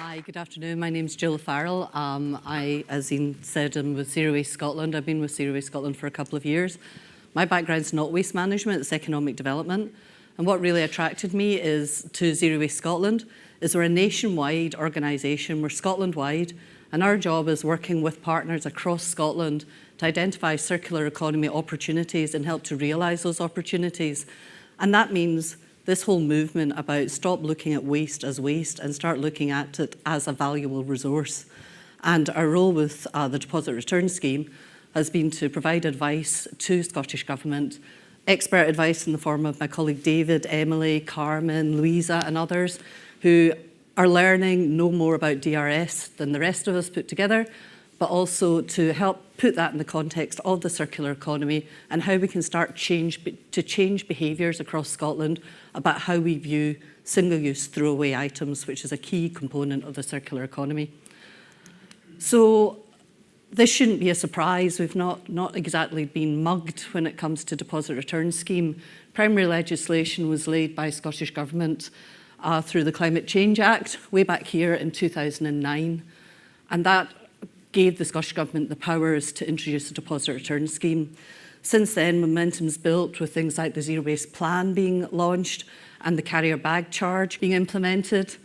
Hi, good afternoon. My name's Jill Farrell. As Ian said, I'm with Zero Waste Scotland. I've been with Zero Waste Scotland for a couple of years. My background's not waste management, it's economic development. And what really attracted me to Zero Waste Scotland is we're a nationwide organisation, we're Scotland-wide, and our job is working with partners across Scotland to identify circular economy opportunities and help to realise those opportunities. And that means this whole movement about stop looking at waste as waste and start looking at it as a valuable resource. And our role with the Deposit Return Scheme has been to provide advice to Scottish Government, expert advice in the form of my colleague David, Emily, Carmen, Louisa and others who are learning no more about DRS than the rest of us put together, but also to help put that in the context of the circular economy and how we can start to change behaviours across Scotland about how we view single-use throwaway items, which is a key component of the circular economy. So this shouldn't be a surprise. We've not exactly been mugged when it comes to Deposit Return Scheme. Primary legislation was laid by Scottish Government through the Climate Change Act way back here in 2009, and that gave the Scottish Government the powers to introduce a deposit return scheme. Since then, momentum's built with things like the Zero Waste Plan being launched and the carrier bag charge being implemented.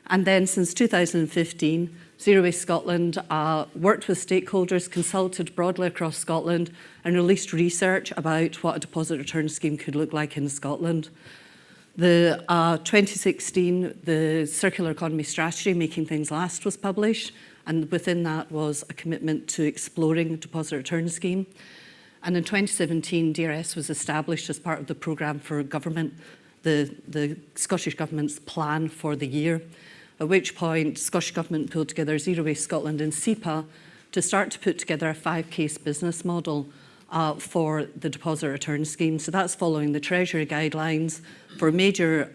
And then since 2015, Zero Waste Scotland worked with stakeholders, consulted broadly across Scotland and released research about what a deposit return scheme could look like in Scotland. The 2016, the Circular Economy Strategy, Making Things Last, was published, and within that was a commitment to exploring a deposit return scheme. And in 2017, DRS was established as part of the programme for government, the Scottish Government's plan for the year, at which point Scottish Government pulled together Zero Waste Scotland and SEPA to start to put together a 5-case business model for the deposit return scheme. So that's following the Treasury guidelines for major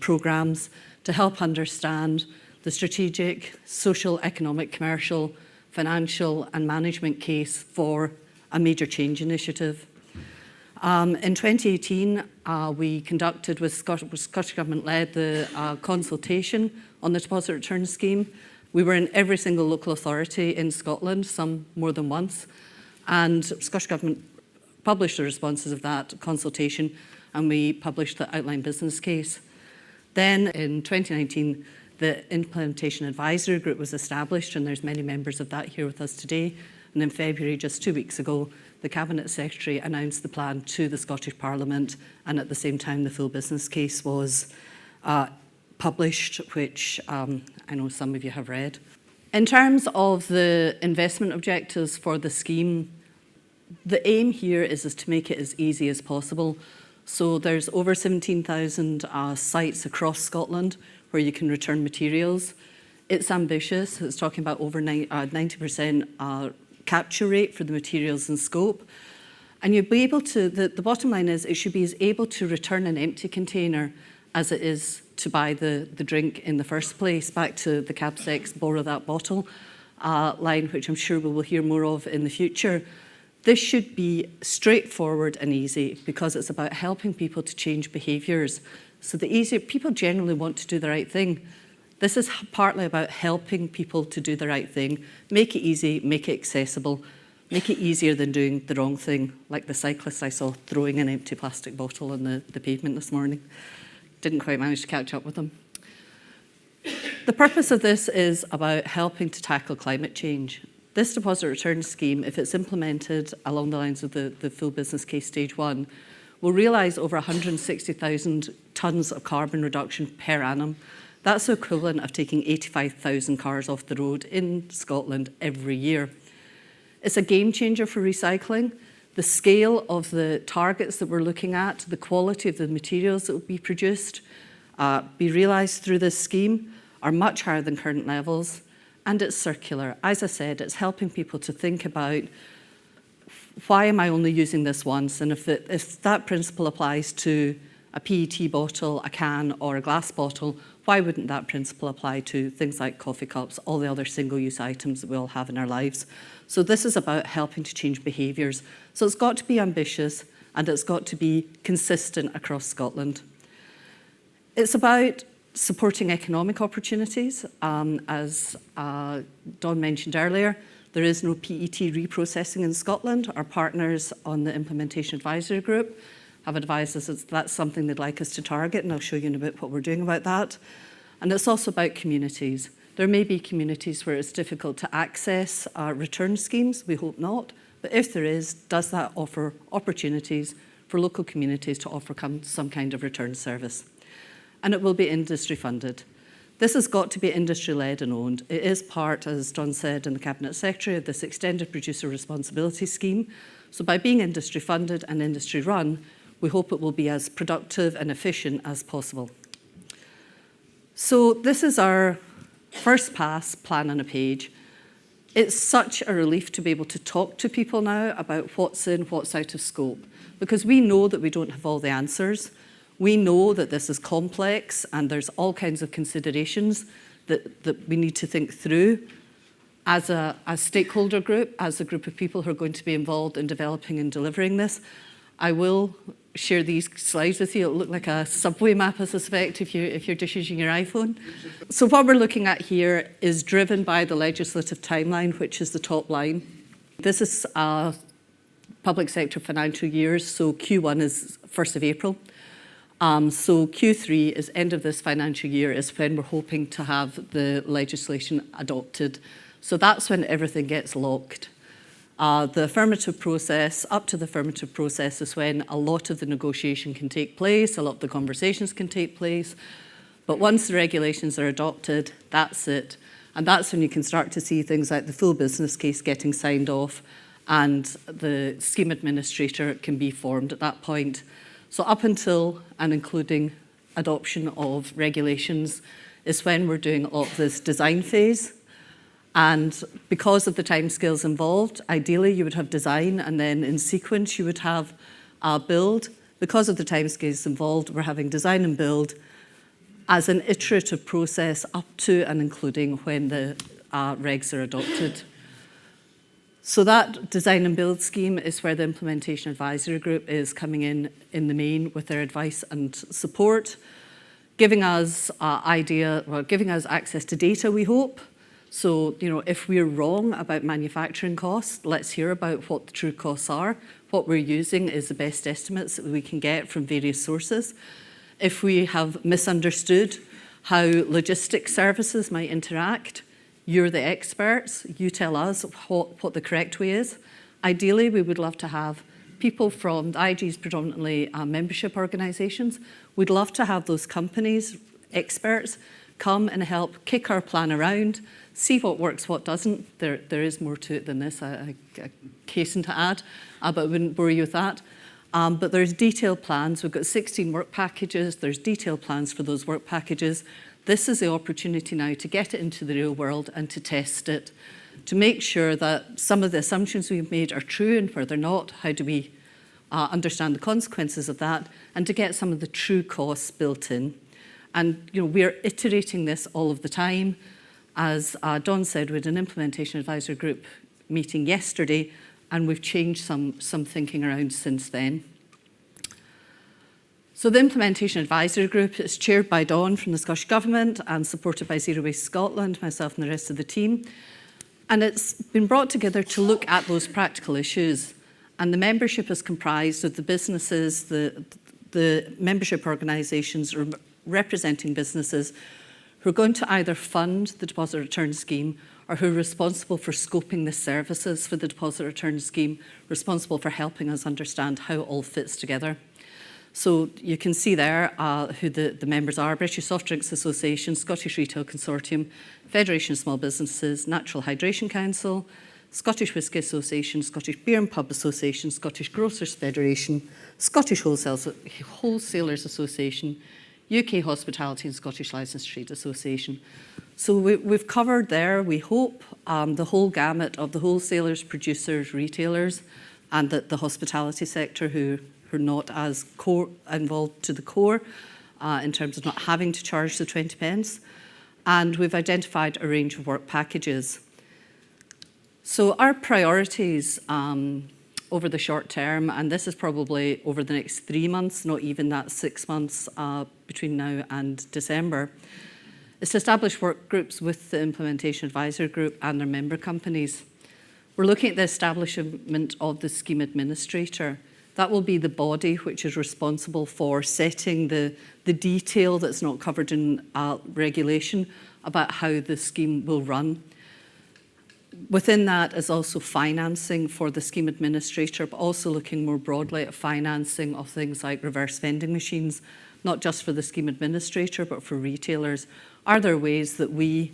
programmes to help understand the strategic, social, economic, commercial, financial and management case for a major change initiative. In 2018, we conducted, with Scottish Government led, the consultation on the deposit return scheme. We were in every single local authority in Scotland, some more than once, and Scottish Government published the responses of that consultation and we published the outline business case. Then in 2019, the Implementation Advisory Group was established, and there's many members of that here with us today. And in February, just 2 weeks ago, the Cabinet Secretary announced the plan to the Scottish Parliament, and at the same time the full business case was published, which I know some of you have read. In terms of the investment objectives for the scheme, the aim here is to make it as easy as possible. So there's over 17,000 sites across Scotland where you can return materials. It's ambitious. It's talking about over 90% capture rate for the materials in scope. And you'll be able to, the bottom line is it should be as able to return an empty container as it is to buy the drink in the first place. Back to the CAPSEX borrow that bottle line, which I'm sure we will hear more of in the future. This should be straightforward and easy because it's about helping people to change behaviours. So the easier, people generally want to do the right thing. This is partly about helping people to do the right thing, make it easy, make it accessible, make it easier than doing the wrong thing, like the cyclist I saw throwing an empty plastic bottle on the pavement this morning. Didn't quite manage to catch up with them. The purpose of this is about helping to tackle climate change. This deposit return scheme, if it's implemented along the lines of the full business case stage 1, will realise over 160,000 tonnes of carbon reduction per annum. That's the equivalent of taking 85,000 cars off the road in Scotland every year. It's a game changer for recycling. The scale of the targets that we're looking at, the quality of the materials that will be produced, be realised through this scheme are much higher than current levels, and it's circular. As I said, it's helping people to think about why am I only using this once, and if that principle applies to a PET bottle, a can or a glass bottle, why wouldn't that principle apply to things like coffee cups, all the other single-use items that we all have in our lives? So this is about helping to change behaviours. So it's got to be ambitious and it's got to be consistent across Scotland. It's about Supporting economic opportunities. As Dawn mentioned earlier, there is no PET reprocessing in Scotland. Our partners on the Implementation Advisory Group have advised us that that's something they'd like us to target, and I'll show you in a bit what we're doing about that. And it's also about communities. There may be communities where it's difficult to access return schemes. We hope not. But if there is, does that offer opportunities for local communities to offer some kind of return service? And it will be industry funded. This has got to be industry-led and owned. It is part, as John said in the Cabinet Secretary, of this extended producer responsibility scheme. So by being industry funded and industry run, we hope it will be as productive and efficient as possible. So this is our first pass plan on a page. It's such a relief to be able to talk to people now about what's in, what's out of scope, because we know that we don't have all the answers. We know that this is complex and there's all kinds of considerations that we need to think through as a stakeholder group, as a group of people who are going to be involved in developing and delivering this. I will share these slides with you. It'll look like a subway map, I suspect, if you're just using your iPhone. So what we're looking at here is driven by the legislative timeline, which is the top line. This is public sector financial years, so Q1 is 1st of April. So Q3 is end of this financial year is when we're hoping to have the legislation adopted. So that's when everything gets locked. The affirmative process, up to the affirmative process, is when a lot of the negotiation can take place, a lot of the conversations can take place. But once the regulations are adopted, that's it. And that's when you can start to see things like the full business case getting signed off, and the scheme administrator can be formed at that point. So up until and including adoption of regulations is when we're doing all of this design phase. And because of the timescales involved, ideally you would have design, and then in sequence you would have build. Because of the timescales involved, we're having design and build as an iterative process up to and including when the regs are adopted. So that design and build scheme is where the Implementation Advisory Group is coming in the main with their advice and support, giving us giving us access to data, we hope. So, if we're wrong about manufacturing costs, let's hear about what the true costs are. What we're using is the best estimates that we can get from various sources. If we have misunderstood how logistics services might interact, you're the experts. You tell us what the correct way is. Ideally, we would love to have people from the IG's predominantly membership organisations. We'd love to have those companies, experts, come and help kick our plan around, see what works, what doesn't. There is more to it than this, I hasten to add, but I wouldn't bore you with that. But there's detailed plans. We've got 16 work packages. There's detailed plans for those work packages. This is the opportunity now to get it into the real world and to test it, to make sure that some of the assumptions we've made are true, and where they're not, how do we understand the consequences of that, and to get some of the true costs built in. And we're iterating this all of the time. As Dawn said, we had an Implementation Advisory Group meeting yesterday, and we've changed some thinking around since then. So the Implementation Advisory Group is chaired by Dawn from the Scottish Government and supported by Zero Waste Scotland, myself and the rest of the team. And it's been brought together to look at those practical issues. And the membership is comprised of the businesses, the membership organisations representing businesses who are going to either fund the deposit return scheme, or who are responsible for scoping the services for the deposit return scheme, responsible for helping us understand how it all fits together. So you can see there who the members are: British Soft Drinks Association, Scottish Retail Consortium, Federation of Small Businesses, Natural Hydration Council, Scottish Whisky Association, Scottish Beer and Pub Association, Scottish Grocers Federation, Scottish Wholesalers Association, UK Hospitality and Scottish Licensed Trade Association. So we've covered there, we hope, the whole gamut of the wholesalers, producers, retailers, and the hospitality sector who are not as involved to the core in terms of not having to charge the 20 pence. And we've identified a range of work packages. So our priorities over the short term, and this is probably over the next 3 months, not even that 6 months between now and December, is to establish work groups with the Implementation Advisory Group and their member companies. We're looking at the establishment of the scheme administrator. That will be the body which is responsible for setting the detail that's not covered in regulation about how the scheme will run. Within that is also financing for the scheme administrator, but also looking more broadly at financing of things like reverse vending machines, not just for the scheme administrator, but for retailers. Are there ways that we,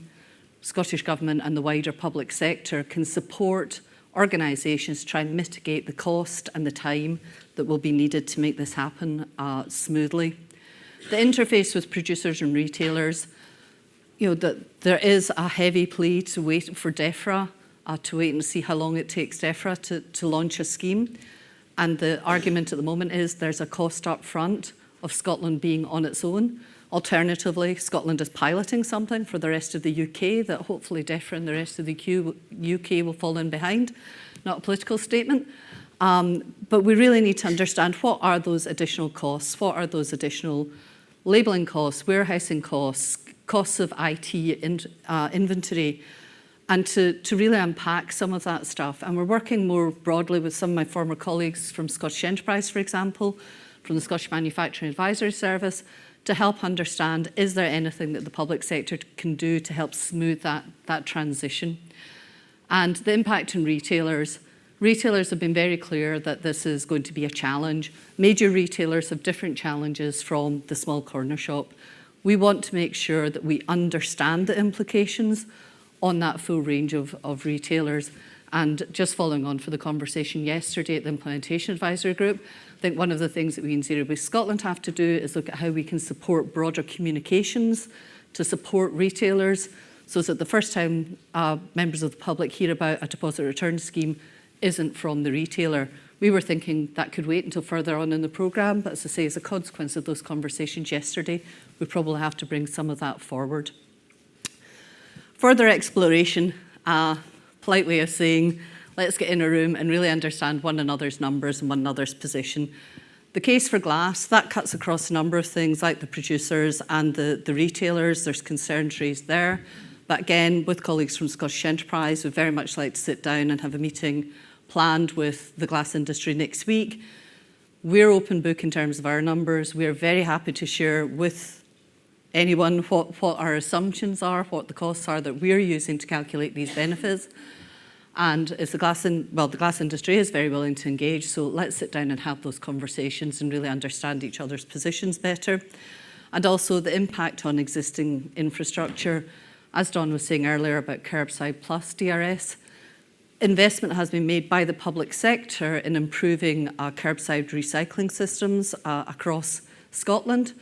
Scottish Government and the wider public sector, can support organisations to try and mitigate the cost and the time that will be needed to make this happen smoothly? The interface with producers and retailers, that there is a heavy plea to wait for DEFRA, to wait and see how long it takes DEFRA to launch a scheme. And the argument at the moment is there's a cost up front of Scotland being on its own. Alternatively, Scotland is piloting something for the rest of the UK that hopefully DEFRA and the rest of the UK will fall in behind. Not a political statement. But we really need to understand what are those additional costs, what are those additional labelling costs, warehousing costs, costs of IT inventory, and to really unpack some of that stuff. And we're working more broadly with some of my former colleagues from Scottish Enterprise, for example, from the Scottish Manufacturing Advisory Service, to help understand, is there anything that the public sector can do to help smooth that transition? And the impact on retailers. Retailers have been very clear that this is going to be a challenge. Major retailers have different challenges from the small corner shop. We want to make sure that we understand the implications on that full range of retailers. And just following on for the conversation yesterday at the Implementation Advisory Group, I think one of the things that we in Zero Waste Scotland have to do is look at how we can support broader communications to support retailers, so that the first time members of the public hear about a deposit return scheme isn't from the retailer. We were thinking that could wait until further on in the programme, but as I say, as a consequence of those conversations yesterday, we probably have to bring some of that forward. Further exploration, polite way of saying, let's get in a room and really understand one another's numbers and one another's position. The case for glass, that cuts across a number of things like the producers and the retailers. There's concerns raised there. But again, with colleagues from Scottish Enterprise, we'd very much like to sit down and have a meeting planned with the glass industry next week. We're open book in terms of our numbers. We're very happy to share with anyone what our assumptions are, what the costs are that we're using to calculate these benefits. And as the glass industry is very willing to engage, so let's sit down and have those conversations and really understand each other's positions better. And also the impact on existing infrastructure. As Dawn was saying earlier about Curbside Plus DRS, investment has been made by the public sector in improving curbside recycling systems across Scotland.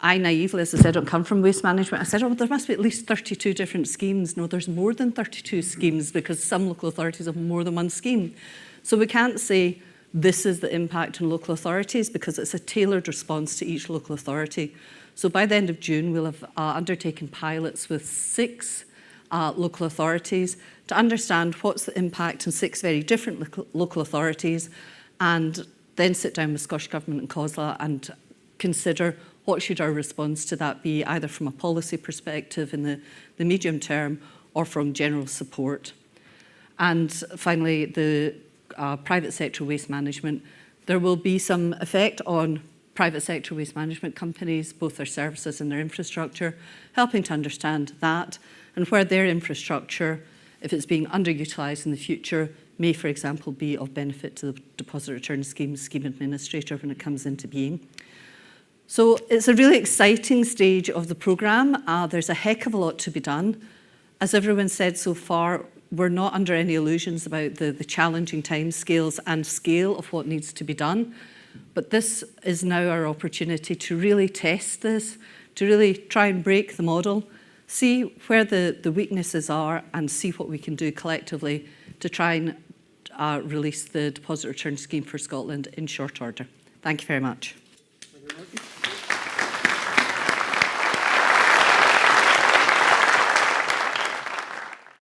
I naively, as I said, don't come from waste management. I said, oh, there must be at least 32 different schemes. No, there's more than 32 schemes because some local authorities have more than one scheme. So we can't say this is the impact on local authorities because it's a tailored response to each local authority. So by the end of June, we'll have undertaken pilots with 6 local authorities to understand what's the impact on 6 very different local authorities, and then sit down with Scottish Government and COSLA and consider what should our response to that be, either from a policy perspective in the medium term or from general support. And finally, the private sector waste management. There will be some effect on private sector waste management companies, both their services and their infrastructure, helping to understand that and where their infrastructure, if it's being underutilised in the future, may, for example, be of benefit to the deposit return scheme administrator when it comes into being. So it's a really exciting stage of the programme. There's a heck of a lot to be done. As everyone said so far, we're not under any illusions about the challenging timescales and scale of what needs to be done. But this is now our opportunity to really test this, to really try and break the model, see where the weaknesses are and see what we can do collectively to try and release the deposit return scheme for Scotland in short order. Thank you very much.